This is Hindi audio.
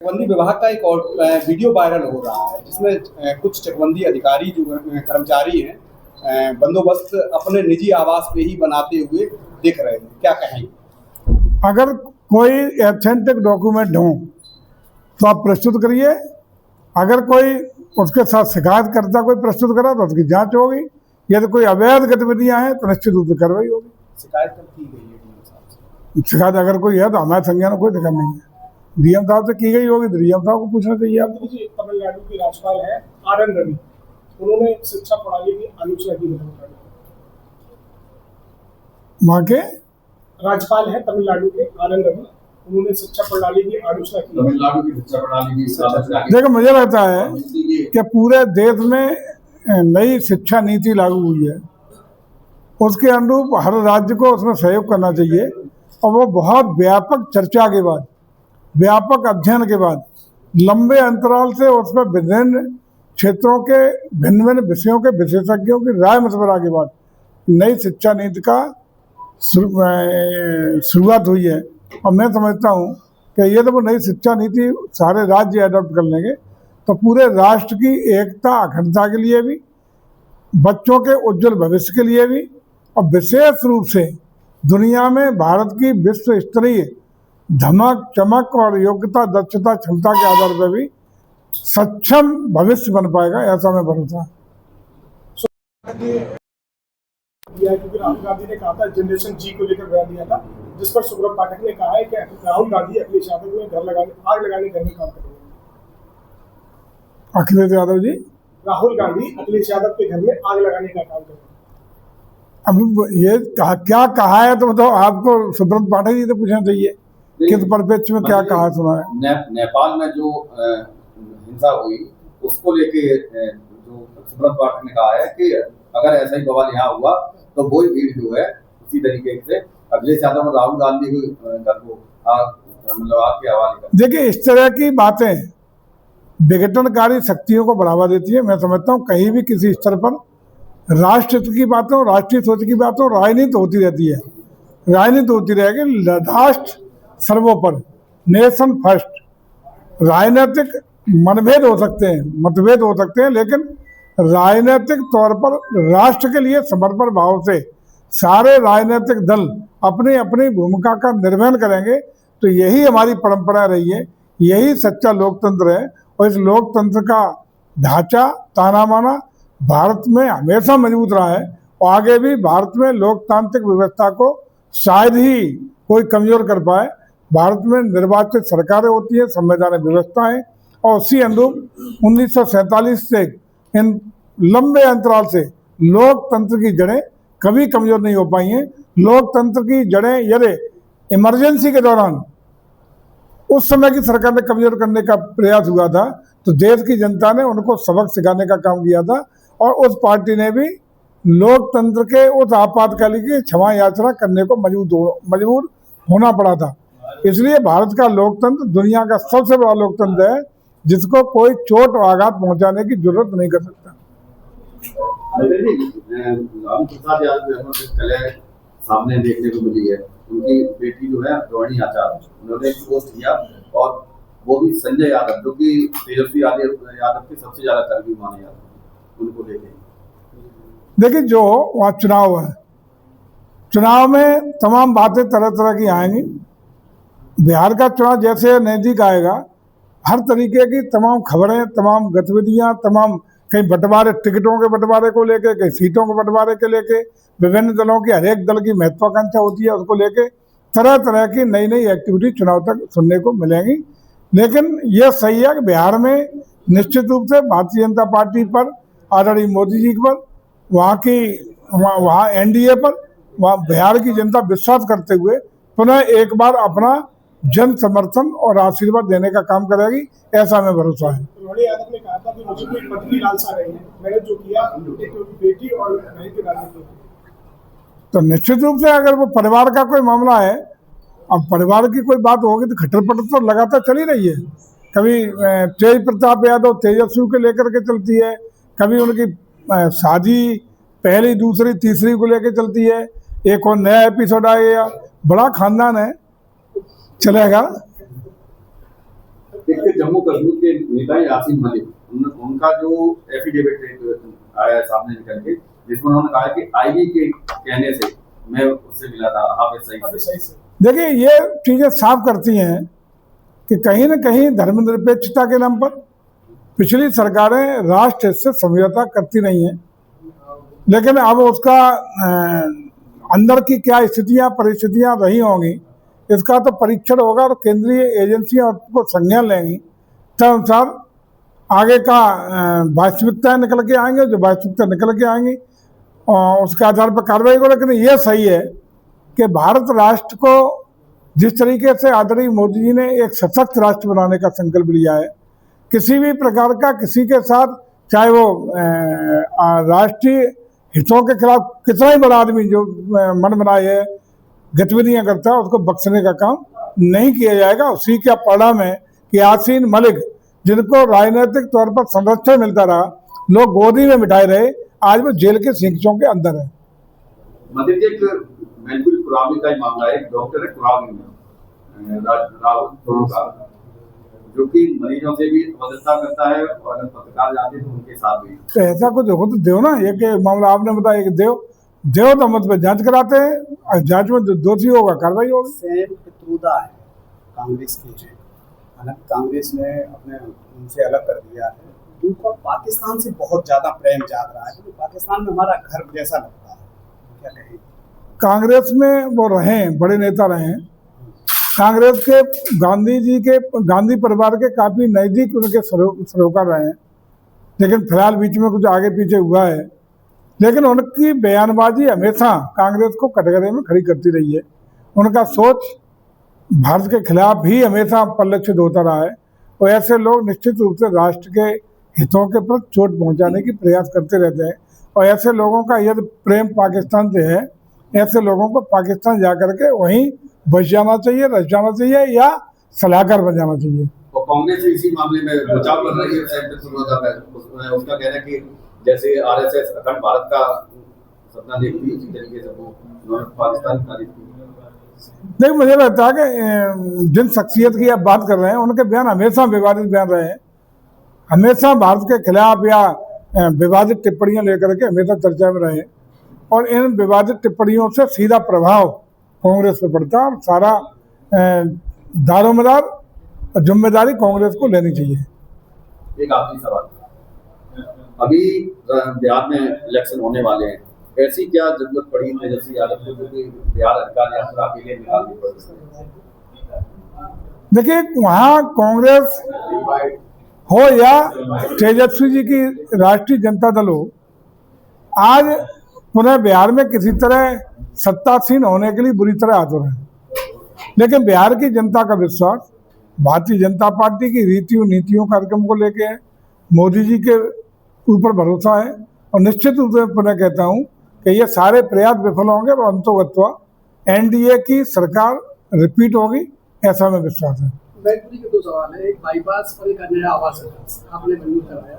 चकबंदी विभाग का एक और वीडियो वायरल हो रहा है जिसमें कुछ चकबंदी अधिकारी जो कर्मचारी हैं बंदोबस्त अपने निजी आवास पे ही बनाते हुए दिख रहे हैं, क्या कहेंगे? अगर कोई एथेंटिक डॉक्यूमेंट हो तो आप प्रस्तुत करिए। अगर कोई उसके साथ शिकायत करता कोई प्रस्तुत करा तो उसकी जांच होगी। यदि कोई अवैध गतिविधियां हैं तो निश्चित रूप से कार्रवाई होगी। शिकायत कब की गई है डीएम साहब से? शिकायत अगर कोई है तो हमारे संज्ञान में कोई दिक्कत नहीं है। डीएम साहब से की गई होगी तो डीएम साहब को पूछना चाहिए। आपको तमिलनाडु की राज्यपाल है आर.एन. रवि, उन्होंने शिक्षा प्रणाली की आलोचना की। वहाँ के राज्यपाल है तमिलनाडु के आर.एन. रवि, उन्होंने शिक्षा प्रणाली की आलोचना की। तमिलनाडु की शिक्षा प्रणाली की देखो, मुझे लगता है कि पूरे देश में नई शिक्षा नीति लागू हुई है, उसके अनुरूप हर राज्य को उसमें सहयोग करना चाहिए। और वो बहुत व्यापक चर्चा के बाद, व्यापक अध्ययन के बाद, लंबे अंतराल से उस पर विभिन्न क्षेत्रों के भिन्न भिन्न विषयों के विशेषज्ञों की राय मशवरा के बाद नई शिक्षा नीति का शुरुआत हुई है। और मैं समझता हूँ कि ये तो वो नई शिक्षा नीति सारे राज्य अडॉप्ट कर लेंगे तो पूरे राष्ट्र की एकता अखंडता के लिए भी, बच्चों के उज्जवल भविष्य के लिए भी, और विशेष रूप से दुनिया में भारत की विश्व स्तरीय धमक चमक और योग्यता दक्षता क्षमता के आधार पर भी सक्षम भविष्य बन पाएगा, ऐसा मैं भरोसा है। क्योंकि राहुल गांधी ने कहा था जनरेशन जी को लेकर बयान दिया था, जिस पर सुब्रत पाठक ने कहा है कि राहुल गांधी अखिलेश यादव में आग लगाने घर में काम करेंगे। अखिलेश यादव जी, राहुल गांधी अखिलेश यादव के घर में आग लगाने का काम करेंगे। अब ये क्या कहा है तो आपको सुब्रत पाठक जी से पूछना चाहिए किस परिप्रेक्ष्य में क्या कहा सुना है। नेपाल में जो हिंसा हुई उसको लेके जो सुब्रत पाठक ने कहा है कि अगर ऐसा ही बवाल यहाँ हुआ तो वही भीड़ जो है उसी तरीके से अखिलेश यादव और राहुल गांधी को घर को आग के हवाले कर। देखिए, इस तरह की बातें विघटनकारी शक्तियों को बढ़ावा देती है। मैं समझता हूँ कहीं भी किसी स्तर पर राष्ट्र हित की बातों, राष्ट्रीय सोच की बातों राजनीति होती रहती है, राजनीति होती रहेगी। राष्ट्र सर्वोपरि, नेशन फर्स्ट। राजनीतिक मतभेद हो सकते हैं, लेकिन राजनीतिक तौर पर राष्ट्र के लिए समर्पण भाव से सारे राजनीतिक दल अपनी अपनी भूमिका का निर्वहन करेंगे तो यही हमारी परंपरा रही है, यही सच्चा लोकतंत्र है। और इस लोकतंत्र का ढांचा ताना माना भारत में हमेशा मजबूत रहा है और आगे भी भारत में लोकतांत्रिक व्यवस्था को शायद ही कोई कमजोर कर पाए। भारत में निर्वाचित सरकारें होती है, संवैधानिक व्यवस्था है, और उसी अनुरूप 1947 से इन लंबे अंतराल से लोकतंत्र की जड़ें कभी कमजोर नहीं हो पाई हैं। लोकतंत्र की जड़ें यदि इमरजेंसी के दौरान उस समय की सरकार ने कमजोर करने का प्रयास हुआ था तो देश की जनता ने उनको सबक सिखाने का काम किया था, और उस पार्टी ने भी लोकतंत्र के उस आपातकाल की क्षमा याचना करने को मजबूर होना पड़ा था। इसलिए भारत का लोकतंत्र दुनिया का सबसे बड़ा लोकतंत्र है जिसको कोई चोट और आघात पहुंचाने की जरूरत नहीं कर सकता। लालू प्रसाद यादव कल सामने देखने को मिली है, उनकी बेटी जो है रोहिणी आचार्य, उन्होंने एक पोस्ट किया और वो भी संजय यादव जो कि तेजस्वी यादव के सबसे ज्यादा कर्मी माने जाते हैं, उनको लेके। देखिए, जो वहाँ चुनाव है, चुनाव में तमाम बातें तरह तरह की आएंगी। बिहार का चुनाव जैसे नजदीक आएगा, हर तरीके की तमाम खबरें, तमाम गतिविधियां, तमाम कहीं बंटवारे, टिकटों के बंटवारे को लेके, कहीं सीटों के बंटवारे के लेके, विभिन्न दलों की हर एक दल की महत्वाकांक्षा होती है, उसको लेके तरह तरह की नई नई एक्टिविटी चुनाव तक सुनने को मिलेंगी। लेकिन यह सही है कि बिहार में निश्चित रूप से भारतीय जनता पार्टी पर, आदरणीय मोदी जी पर, वहाँ एनडीए पर, वहाँ बिहार की जनता विश्वास करते हुए पुनः एक बार अपना जन समर्थन और आशीर्वाद देने का काम करेगी, ऐसा मैं भरोसा है। रोहिणी यादव ने कहा था कि मुझे कोई पद की लालसा नहीं है, मैंने जो किया बेटी और बहन के राजनीति। तो निश्चित रूप से अगर वो परिवार का कोई मामला है, अब परिवार की कोई बात होगी तो खट्टर पटर तो लगातार चली रही है। कभी तेज प्रताप यादव तेजस्वी को लेकर के चलती है, कभी उनकी शादी पहली दूसरी तीसरी को लेकर चलती है, एक और नया एपिसोड आएगा। बड़ा खानदान है, चलेगा। एक जम्मू कश्मीर के नेता हैं यासीन मलिक, उनका जो एफिडेविट आया है सामने निकल के, जिसमें उन्होंने कहा कि आईबी के कहने से मैं उससे मिला था हाफिज सईद से। देखिए, ये चीजें साफ करती हैं कि कहीं न कहीं धर्मनिरपेक्षता के नाम पर पिछली सरकारें राष्ट्र हित से समझौता करती नहीं हैं, लेकिन अब उसका अंदर की क्या स्थितियां परिस्थितियां रही होंगी इसका तो परीक्षण होगा और केंद्रीय एजेंसियां उसको संज्ञान लेंगी, तदनुसार आगे का वास्तविकता निकल के आएंगे, जो वास्तविकता निकल के आएंगी उसके आधार पर कार्रवाई को। लेकिन ये सही है कि भारत राष्ट्र को जिस तरीके से आदरणीय मोदी जी ने एक सशक्त राष्ट्र बनाने का संकल्प लिया है, किसी भी प्रकार का किसी के साथ, चाहे वो राष्ट्रीय हितों के खिलाफ कितना ही बड़ा आदमी जो मन बनाए है गतिविधियां करता है, उसको बख्शने का काम नहीं किया जाएगा। उसी का परिणाम है कि यासीन मलिक, जिनको राजनीतिक तौर पर संरक्षण मिलता रहा, लोग गोदी में बिठाए रहे, आज वो जेल के सिंचों के अंदर है। मध्य एक मैनपुरी कुरामी का मामला है, डॉक्टर है कुरामी में राहुल का, जो कि मरीजों से भी मदद करता है और अगर पत्रकार जाते हैं तो उनके साथ भी। तो ऐसा कुछ हो तो देव ना, ये मामला आपने बताया कि देव तो मत पे जांच कराते हैं और जांच में दोषी होगा कार्रवाई होगी। सेम पित्रुदा है कांग्रेस की, हालांकि कांग्रेस ने अपने उनसे अलग कर दिया है, उनको पाकिस्तान से बहुत ज्यादा प्रेम जाग रहा है, क्योंकि पाकिस्तान में हमारा घर जैसा लगता है। क्या कहें, कांग्रेस में वो रहे, बड़े नेता रहे, कांग्रेस के गांधी परिवार के काफी नजदीक उनके सरोकार रहे हैं, लेकिन फिलहाल बीच में कुछ आगे पीछे हुआ है। लेकिन उनकी बयानबाजी हमेशा कांग्रेस को कटघरे में खड़ी करती रही है। उनका सोच भारत के खिलाफ ही हमेशा परिलक्षित होता रहा है और ऐसे लोग निश्चित रूप से राष्ट्र के हितों के प्रति चोट पहुंचाने की प्रयास करते रहते हैं। और ऐसे लोगों का यदि प्रेम पाकिस्तान से है, ऐसे लोगों को पाकिस्तान जाकर के वहीं बच जाना चाहिए, रच जाना चाहिए या सलाहकार बन जाना चाहिए। और कांग्रेस इसी मामले में बचाव कर रही है। उसका कहना है कि जैसे आरएसएस अखंड भारत का सपना देखती है, उसी तरीके से वो पाकिस्तान की तारीफ की। देखिए, मुझे लगता है कि जिन शख्सियत की आप बात कर रहे हैं उनके बयान हमेशा विवादित बयान रहे हैं, हमेशा भारत के खिलाफ या विवादित टिप्पणियां लेकर के हमेशा चर्चा में रहे, और इन विवादित टिप्पणियों से सीधा प्रभाव कांग्रेस पे पड़ता है और सारा दारोमदार जिम्मेदारी कांग्रेस को लेनी चाहिए। एक आखिरी सवाल, अभी बिहार में इलेक्शन होने वाले हैं, ऐसी क्या जरूरत पड़ी तेजस्वी यादव को जो कि बिहार अधिकार यात्रा अकेले निकालनी पड़ रही है? देखिए, वहाँ कांग्रेस हो या तेजस्वी जी की राष्ट्रीय जनता दल हो, आज पुनः बिहार में किसी तरह सत्तासीन होने के लिए बुरी तरह आतुर है। लेकिन बिहार की जनता का विश्वास भारतीय जनता पार्टी की रीतियों नीतियों कार्यक्रम को लेके है, मोदी जी के ऊपर भरोसा है, और निश्चित रूप से पुनः कहता हूँ कि ये सारे प्रयास विफल होंगे और अंतोगत्वा एनडीए की सरकार रिपीट होगी, ऐसा मैं विश्वास है। मैनपुरी के दो सवाल है, एक बाईपास और एक नया आवास आपने मंजूर कराया।